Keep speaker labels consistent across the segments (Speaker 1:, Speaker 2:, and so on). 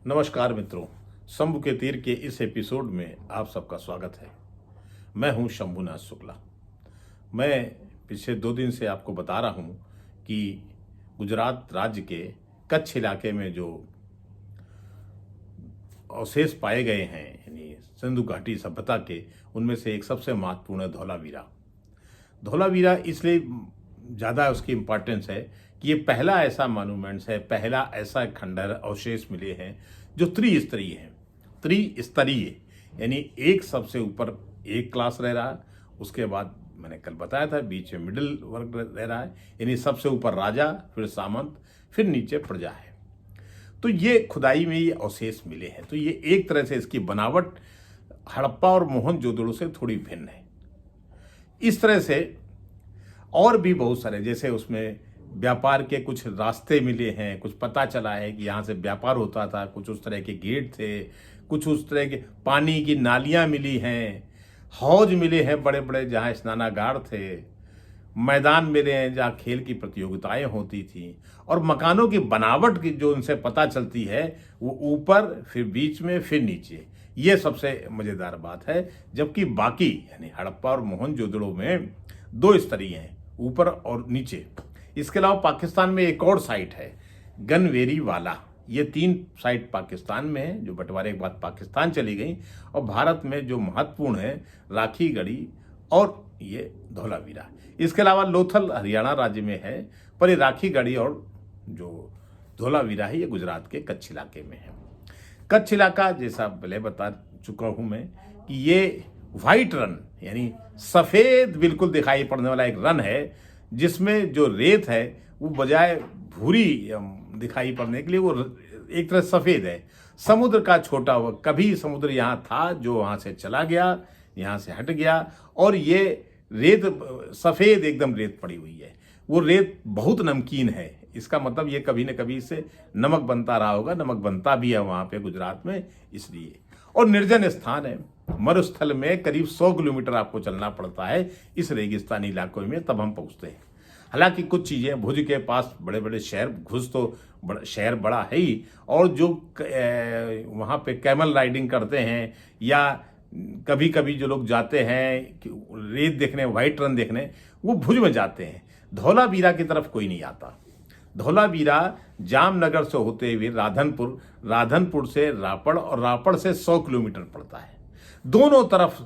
Speaker 1: नमस्कार मित्रों, शंभु के तीर के इस एपिसोड में आप सबका स्वागत है। मैं हूं शंभुनाथ शुक्ला। मैं पिछले 2 दिन से आपको बता रहा हूं कि गुजरात राज्य के कच्छ इलाके में जो अवशेष पाए गए हैं, यानी सिंधु घाटी सभ्यता के, उनमें से एक सबसे महत्वपूर्ण है धौलावीरा। धौलावीरा इसलिए ज़्यादा उसकी इम्पोर्टेंस है कि ये पहला ऐसा मॉन्यूमेंट्स है, पहला ऐसा खंडहर अवशेष मिले हैं जो त्रिस्तरीय है। त्रिस्तरीय यानी एक सबसे ऊपर एक क्लास रह रहा है, उसके बाद मैंने कल बताया था बीच में मिडिल वर्ग रह रहा है, यानी सबसे ऊपर राजा, फिर सामंत, फिर नीचे प्रजा है। तो ये खुदाई में ये अवशेष मिले हैं। तो ये एक तरह से इसकी बनावट हड़प्पा और मोहनजोदड़ो से थोड़ी भिन्न है। इस तरह से और भी बहुत सारे, जैसे उसमें व्यापार के कुछ रास्ते मिले हैं, कुछ पता चला है कि यहाँ से व्यापार होता था, कुछ उस तरह के गेट थे, कुछ उस तरह के पानी की नालियाँ मिली हैं, हौज मिले हैं बड़े बड़े जहाँ स्नानागार थे, मैदान मिले हैं जहाँ खेल की प्रतियोगिताएं होती थी, और मकानों की बनावट की जो उनसे पता चलती है वो ऊपर, फिर बीच में, फिर नीचे। ये सबसे मज़ेदार बात है। जबकि बाकी यानी हड़प्पा और मोहनजोदड़ो में 2 स्तरीय हैं, ऊपर और नीचे। इसके अलावा पाकिस्तान में एक और साइट है गनवेरी वाला। ये 3 साइट पाकिस्तान में है जो बंटवारे के बाद पाकिस्तान चली गई, और भारत में जो महत्वपूर्ण है राखी गढ़ी और ये धौलावीरा। इसके अलावा लोथल हरियाणा राज्य में है, पर ये राखी गढ़ी और जो धौलावीरा है ये गुजरात के कच्छ इलाके में है। कच्छ इलाका जैसा पहले बता चुका हूँ मैं कि ये वाइट रन यानी सफ़ेद बिल्कुल दिखाई पड़ने वाला एक रन है, जिसमें जो रेत है वो बजाय भूरी दिखाई पड़ने के लिए वो एक तरह सफ़ेद है। समुद्र का छोटा हुआ, कभी समुद्र यहाँ था जो वहाँ से चला गया, यहाँ से हट गया, और ये रेत सफ़ेद एकदम रेत पड़ी हुई है। वो रेत बहुत नमकीन है। इसका मतलब ये कभी न कभी इससे नमक बनता रहा होगा, नमक बनता भी है वहाँ पे गुजरात में, इसलिए। और निर्जन स्थान है, मरुस्थल में करीब 100 किलोमीटर आपको चलना पड़ता है इस रेगिस्तानी इलाकों में, तब हम पहुँचते हैं। हालांकि कुछ चीज़ें, भुज के पास बड़े बड़े शहर, भुज तो शहर बड़ा है ही, और जो वहाँ पे कैमल राइडिंग करते हैं या कभी कभी जो लोग जाते हैं रेत देखने, वाइट रन देखने, वो भुज में जाते हैं। धौलावीरा की तरफ कोई नहीं आता। धौलावीरा जामनगर से होते हुए राधनपुर, राधनपुर से रापड़, और रापड़ से 100 किलोमीटर पड़ता है। दोनों तरफ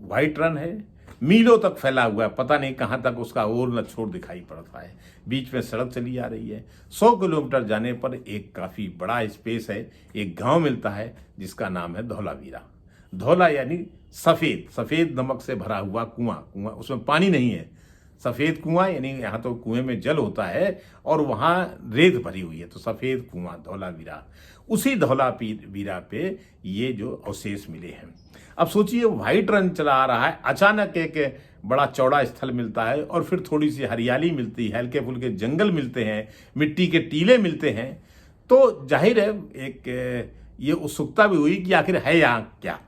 Speaker 1: वाइट रन है, मीलों तक फैला हुआ है, पता नहीं कहाँ तक उसका ओर न छोर दिखाई पड़ता है। बीच में सड़क चली आ रही है। 100 किलोमीटर जाने पर एक काफ़ी बड़ा स्पेस है, एक गांव मिलता है जिसका नाम है धौलावीरा। धौला यानी सफ़ेद, सफ़ेद नमक से भरा हुआ कुआं, कुआं उसमें पानी नहीं है, सफ़ेद कुआं, यानी यहाँ तो कुएं में जल होता है और वहाँ रेत भरी हुई है, तो सफ़ेद कुआं धौलावीरा। उसी धौलावीरा पे ये जो अवशेष मिले हैं। अब सोचिए वाइट रन चला आ रहा है, अचानक एक बड़ा चौड़ा स्थल मिलता है, और फिर थोड़ी सी हरियाली मिलती है, हल्के फुल्के जंगल मिलते हैं, मिट्टी के टीले मिलते हैं। तो जाहिर है एक ये उत्सुकता भी हुई कि आखिर है यहाँ क्या।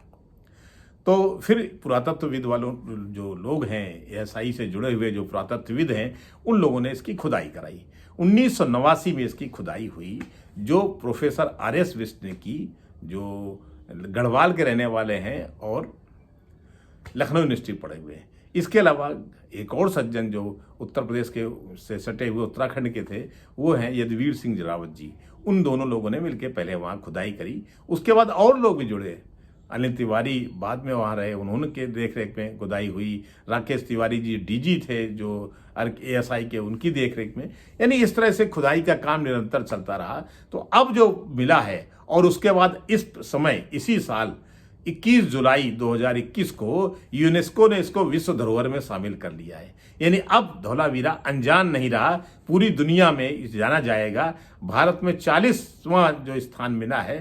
Speaker 1: तो फिर पुरातत्वविद वालों, जो लोग हैं एएसआई से जुड़े हुए जो पुरातत्वविद हैं, उन लोगों ने इसकी खुदाई कराई। 1989 में इसकी खुदाई हुई, जो प्रोफेसर आर.एस. बिष्ट ने की, जो गढ़वाल के रहने वाले हैं और लखनऊ यूनिवर्सिटी पढ़े हुए हैं। इसके अलावा एक और सज्जन जो उत्तर प्रदेश के से सटे हुए उत्तराखंड के थे, वो हैं यदुवीर सिंह जरावत जी। उन दोनों लोगों ने मिलकर पहले वहाँ खुदाई करी। उसके बाद और लोग भी जुड़े। अनिल तिवारी बाद में वहाँ रहे, उन्होंने के देख रेख में खुदाई हुई। राकेश तिवारी जी डीजी थे जो एएसआई के, उनकी देख रेख में। यानी इस तरह से खुदाई का काम निरंतर चलता रहा। तो अब जो मिला है, और उसके बाद इस समय इसी साल 21 जुलाई 2021 को यूनेस्को ने इसको विश्व धरोहर में शामिल कर लिया है। यानी अब धौलावीरा अनजान नहीं रहा, पूरी दुनिया में इसे जाना जाएगा। भारत में 40वां जो स्थान मिला है,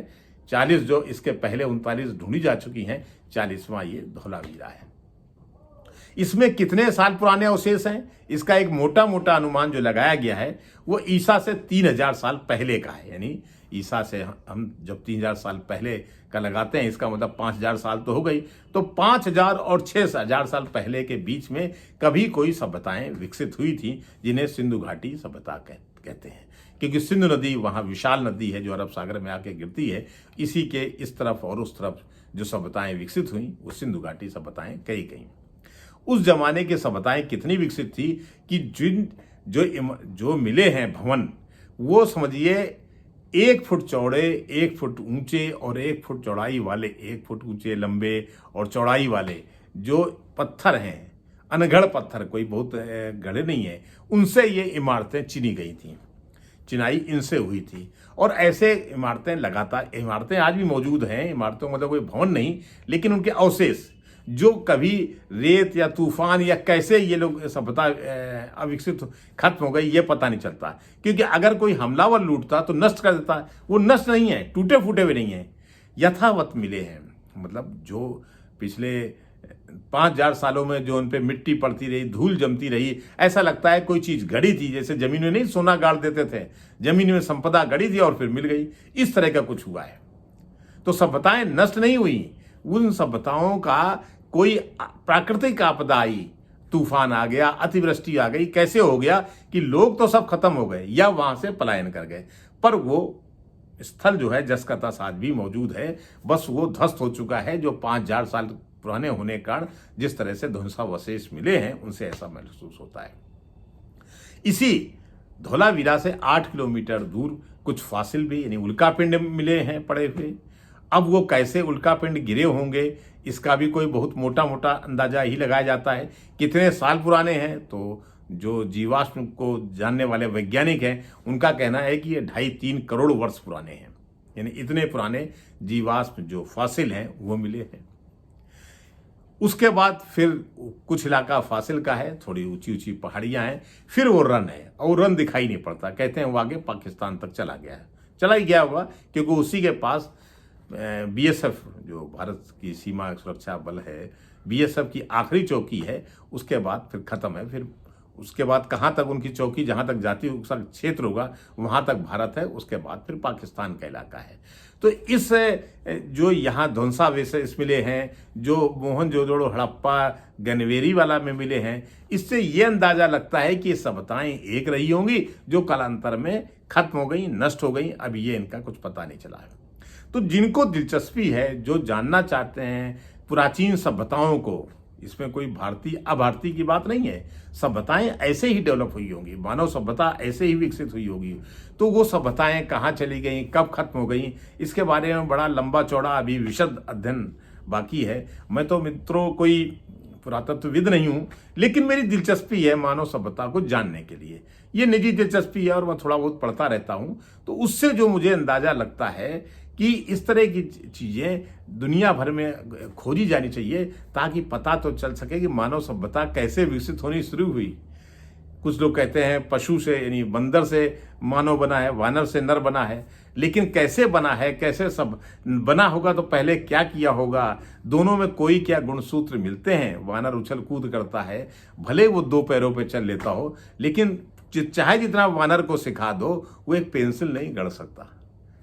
Speaker 1: 40 जो इसके पहले 39 ढूंढी जा चुकी हैं, 40वां ये धौलावीरा है। इसमें कितने साल पुराने अवशेष हैं, इसका एक मोटा मोटा अनुमान जो लगाया गया है वो ईसा से 3000 साल पहले का है। यानी ईसा से हम जब 3000 साल पहले का लगाते हैं, इसका मतलब 5000 साल तो हो गई। तो 5000 और 6000 साल पहले के बीच में कभी कोई सभ्यताएं विकसित हुई थी, जिन्हें सिंधु घाटी सभ्यता कहते हैं। क्योंकि सिंधु नदी वहाँ विशाल नदी है जो अरब सागर में आके गिरती है। इसी के इस तरफ और उस तरफ जो सभ्यताएं विकसित हुई वो सिंधु घाटी सभ्यताएं कही गई। उस जमाने की सभ्यताएं कितनी विकसित थी कि जो मिले हैं भवन, वो समझिए 1 फुट चौड़े, 1 फुट ऊंचे और 1 फुट चौड़ाई वाले, 1 फुट ऊंचे लंबे और चौड़ाई वाले जो पत्थर हैं, अनगढ़ पत्थर, कोई बहुत गढ़े नहीं है, उनसे ये इमारतें चिनी गई थी। चिनाई इनसे हुई थी। और ऐसे इमारतें लगातार, इमारतें आज भी मौजूद हैं। इमारतों मतलब कोई भवन नहीं, लेकिन उनके अवशेष जो कभी रेत या तूफान या कैसे ये लोग सभ्यता अविकसित खत्म हो गई, ये पता नहीं चलता। क्योंकि अगर कोई हमलावर लूटता तो नष्ट कर देता, वो नष्ट नहीं है, टूटे फूटे हुए नहीं है, यथावत मिले हैं। मतलब जो पिछले 5000 सालों में जो उन पे मिट्टी पड़ती रही, धूल जमती रही, ऐसा लगता है कोई चीज गड़ी थी। जैसे जमीन में नहीं सोना गाड़ देते थे, जमीन में संपदा गड़ी थी और फिर मिल गई, इस तरह का कुछ हुआ है। तो सभ्यताएं नष्ट नहीं हुई। उन सभ्यताओं का कोई प्राकृतिक आपदा आई, तूफान आ गया, अतिवृष्टि आ गई, कैसे हो गया कि लोग तो सब खत्म हो गए या वहां से पलायन कर गए, पर वो स्थल जो है जस का तस आज भी मौजूद है। बस वो ध्वस्त हो चुका है। जो 5000 साल पुराने होने के कारण जिस तरह से ध्वंसावशेष मिले हैं, उनसे ऐसा महसूस होता है। इसी धौलावीरा से 8 किलोमीटर दूर कुछ फासिल भी, यानी उल्कापिंड मिले हैं पड़े हुए। अब वो कैसे उल्कापिंड गिरे होंगे, इसका भी कोई बहुत मोटा मोटा अंदाजा ही लगाया जाता है। कितने साल पुराने हैं, तो जो जीवाश्म को जानने वाले वैज्ञानिक हैं, उनका कहना है कि ये 2.5-3 करोड़ वर्ष पुराने हैं। यानी इतने पुराने जीवाश्म जो फासिल हैं वो मिले हैं। उसके बाद फिर कुछ इलाका फासिल का है, थोड़ी ऊंची ऊंची पहाड़ियां हैं, फिर वो रन है और रन दिखाई नहीं पड़ता। कहते हैं वो आगे पाकिस्तान तक चला गया है, चला ही गया होगा, क्योंकि उसी के पास बीएसएफ जो भारत की सीमा सुरक्षा बल है, बीएसएफ की आखिरी चौकी है। उसके बाद फिर खत्म है। फिर उसके बाद कहाँ तक उनकी चौकी, जहाँ तक जाति क्षेत्र होगा वहाँ तक भारत है। उसके बाद फिर पाकिस्तान का इलाका है। तो इस जो यहाँ ध्वंसावशेष मिले हैं, जो मोहनजोदड़ो, हड़प्पा, गनवेरी वाला में मिले हैं, इससे ये अंदाजा लगता है कि ये सभ्यताएं एक रही होंगी जो कालांतर में खत्म हो गई, नष्ट हो गई। अब ये इनका कुछ पता नहीं चला है। तो जिनको दिलचस्पी है, जो जानना चाहते हैं प्राचीन सभ्यताओं को, इसमें कोई भारतीय अभारतीय की बात नहीं है। सभ्यताएं ऐसे ही डेवलप हुई होंगी, मानव सभ्यता ऐसे ही विकसित हुई होगी। तो वो सभ्यताएं कहाँ चली गई, कब खत्म हो गई, इसके बारे में बड़ा लंबा चौड़ा अभी विशद अध्ययन बाकी है। मैं तो मित्रों कोई पुरातत्वविद नहीं हूँ, लेकिन मेरी दिलचस्पी है मानव सभ्यता को जानने के लिए। ये निजी दिलचस्पी है और मैं थोड़ा बहुत पढ़ता रहता हूँ। तो उससे जो मुझे अंदाजा लगता है कि इस तरह की चीजें दुनिया भर में खोजी जानी चाहिए, ताकि पता तो चल सके कि मानव सभ्यता कैसे विकसित होनी शुरू हुई। कुछ लोग कहते हैं पशु से, यानी बंदर से मानव बना है, वानर से नर बना है, लेकिन कैसे बना है, कैसे सब बना होगा, तो पहले क्या किया होगा, दोनों में कोई क्या गुणसूत्र मिलते हैं। वानर उछल कूद करता है, भले वो 2 पैरों पे चल लेता हो, लेकिन चाहे जितना वानर को सिखा दो, वो एक पेंसिल नहीं गढ़ सकता।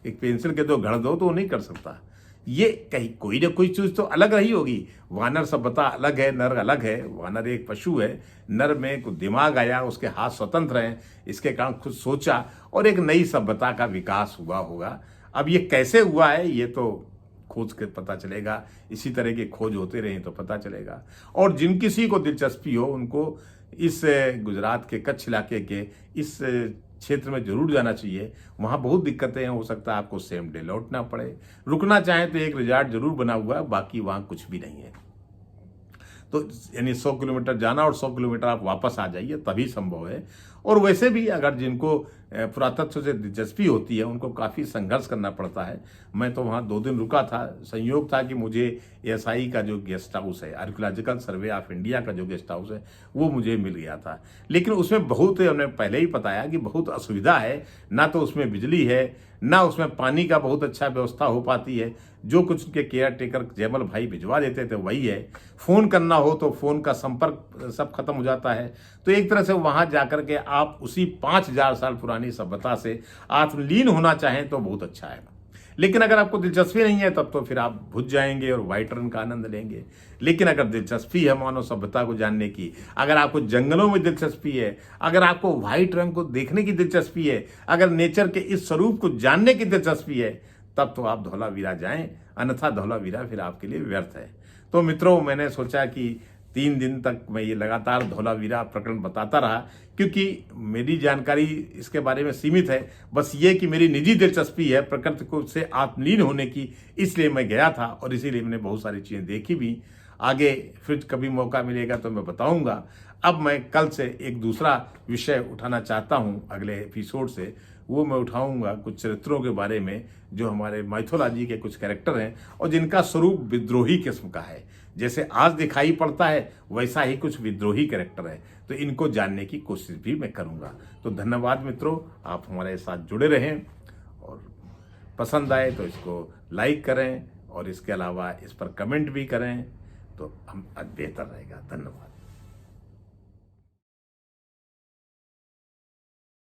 Speaker 1: एक पेंसिल के 2 गढ़ दो तो वो नहीं कर सकता। ये कहीं कोई ना कोई चीज तो अलग रही होगी। वानर सभ्यता अलग है, नर अलग है। वानर एक पशु है, नर में कुछ दिमाग आया, उसके हाथ स्वतंत्र हैं, इसके कारण खुद सोचा और एक नई सभ्यता का विकास हुआ होगा। अब ये कैसे हुआ है, ये तो खोज के पता चलेगा। इसी तरह की खोज होते रहे तो पता चलेगा। और जिन किसी को दिलचस्पी हो, उनको इस गुजरात के कच्छ इलाके के इस क्षेत्र में जरूर जाना चाहिए। वहाँ बहुत दिक्कतें हैं, हो सकता है आपको सेम डे लौटना पड़े। रुकना चाहें तो एक रिजॉर्ट जरूर बना हुआ है, बाकी वहाँ कुछ भी नहीं है। तो यानी 100 किलोमीटर जाना और 100 किलोमीटर आप वापस आ जाइए, तभी संभव है। और वैसे भी अगर जिनको पुरातत्व से दिलचस्पी होती है उनको काफ़ी संघर्ष करना पड़ता है। मैं तो वहाँ 2 दिन रुका था। संयोग था कि मुझे एएसआई का जो गेस्ट हाउस है, आर्कियोलॉजिकल सर्वे ऑफ इंडिया का जो गेस्ट हाउस है, वो मुझे मिल गया था। लेकिन उसमें बहुत, हमने पहले ही बताया कि बहुत असुविधा है। ना तो उसमें बिजली है, ना उसमें पानी का बहुत अच्छा व्यवस्था हो पाती है। जो कुछ उनके केयर टेकर जयमल भाई भिजवा देते थे वही है। फ़ोन करना हो तो फ़ोन का संपर्क सब खत्म हो जाता है। तो एक तरह से वहाँ जाकर के आप उसी 5000 साल पुरानी सभ्यता से आत्मलीन होना चाहें तो बहुत अच्छा है। लेकिन अगर आपको दिलचस्पी नहीं है तब तो फिर आप भुज जाएंगे और व्हाइट रन का आनंद लेंगे। लेकिन अगर दिलचस्पी है मानव सभ्यता को जानने की, अगर आपको जंगलों में दिलचस्पी है, अगर आपको व्हाइट रन को देखने की दिलचस्पी है, अगर नेचर के इस स्वरूप को जानने की दिलचस्पी है, तब तो आप धौलावीरा जाएं, अन्यथा धौलावीरा फिर आपके लिए व्यर्थ है। तो मित्रों, मैंने सोचा कि 3 दिन तक मैं ये लगातार धौलावीरा प्रकरण बताता रहा, क्योंकि मेरी जानकारी इसके बारे में सीमित है। बस ये कि मेरी निजी दिलचस्पी है प्रकृति को से आत्मलीन होने की, इसलिए मैं गया था और इसीलिए मैंने बहुत सारी चीज़ें देखी भी। आगे फिर कभी मौका मिलेगा तो मैं बताऊंगा। अब मैं कल से एक दूसरा विषय उठाना चाहता हूं अगले एपिसोड से। वो मैं उठाऊंगा कुछ चरित्रों के बारे में जो हमारे माइथोलॉजी के कुछ कैरेक्टर हैं और जिनका स्वरूप विद्रोही किस्म का है। जैसे आज दिखाई पड़ता है वैसा ही कुछ विद्रोही कैरेक्टर है। तो इनको जानने की कोशिश भी मैं करूंगा। तो धन्यवाद मित्रों, आप हमारे साथ जुड़े रहें और पसंद आए तो इसको लाइक करें और इसके अलावा इस पर कमेंट भी करें तो हम बेहतर रहेगा। धन्यवाद।